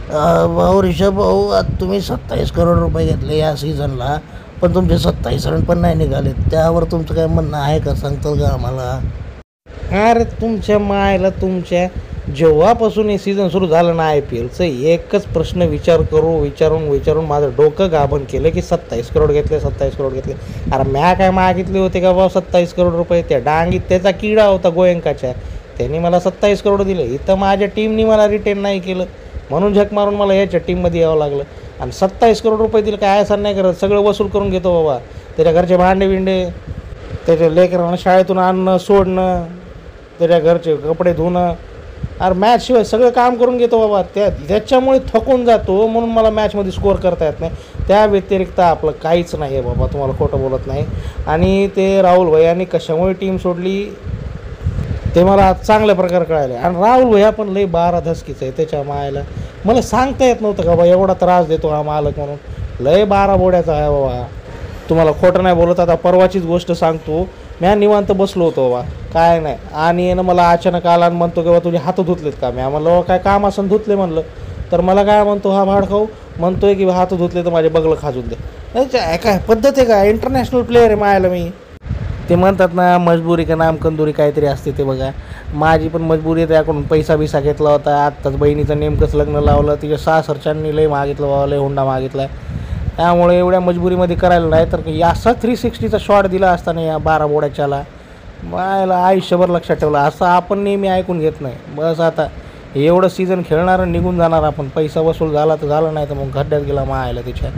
भाऊ ऋषभ भाऊ, आज तुम्ही 27 करोड रुपये घेतले या सीझनला, पण तुमचे 27 रन पण नाही निघाले. त्यावर तुमचं काय म्हणणं आहे का, सांगताल का आम्हाला? अरे तुमच्या मायला, तुमच्या जेव्हापासून हे सीझन सुरू झालं ना IPLचं, एकच प्रश्न विचारून माझं डोकं गाभण केलं की 27 करोड घेतले, 27 करोड घेतले. अरे म्या काय मागितले होते का बाबा 27 करोड रुपये? त्या डांगीत त्याचा किडा होता गोयंकाच्या, त्यांनी मला 27 करोड दिले. इथं माझ्या टीमनी मला रिटेन नाही केलं, म्हणून झक मारून मला याच्या टीममध्ये यावं लागलं. आणि 27 करोड रुपये दिले काय असं नाही करत, सगळं वसूल करून घेतो बाबा. त्याच्या घरचे भांडे बिंडे, त्याच्या लेकरांना शाळेतून आणणं सोडणं, त्याच्या घरचे कपडे धुणं, अरे मॅचशिवाय सगळं काम करून घेतो बाबा. त्याच्यामुळे थकून जातो, म्हणून मला मॅचमध्ये स्कोअर करता येत नाही. त्या व्यतिरिक्त आपलं काहीच नाही आहे बाबा, तुम्हाला खोटं बोलत नाही. आणि ते राहुल भैयानी कशामुळे टीम सोडली ते मला चांगल्या प्रकारे कळाले. आणि राहुल भैया पण लई 12 धसकीचं आहे, त्याच्या मायला मला सांगता येत नव्हतं का बाबा एवढा त्रास देतो हा मालक म्हणून. लय 12 बोड्याचा आहे बाबा, तुम्हाला खोटं नाही बोलत. आता परवाचीच गोष्ट सांगतो, म्या निवांत बसलो होतो बाबा, काय नाही, आणि मला अचानक आला आणि म्हणतो की बाबा तुझे हात धुतलेत का? म्या म्हणलं काय काम असं धुतले म्हणलं. तर मला काय म्हणतो हा भाडखाऊ, म्हणतोय की हात धुतले तर माझे बगलं खाजून दे. काय पद्धत आहे का? इंटरनॅशनल प्लेअर आहे मायाला मी. ते म्हणतात ना मजबुरी का नाम कंदुरी काहीतरी असते, ते बघा माझी पण मजबुरी आहे. त्याकडून पैसा बिसा घेतला होता, आत्ताच बहिणीचं नेमकंच लग्न लावलं, तिच्या सासरच्यांनी लय मागितलं बाबा, लय हुंडा मागितला. त्यामुळे एवढ्या मजबुरीमध्ये करायला नाही तर असा 360चा शॉट दिला असताना या 12 बोड्याच्याला मायला आयुष्यभर लक्षात ठेवलं. असं आपण नेहमी ऐकून घेत नाही. बस आता एवढं सीझन खेळणार निघून जाणार आपण, पैसा वसूल झाला तर झाला, नाही तर मग खड्ड्यात गेला मायला तिच्या.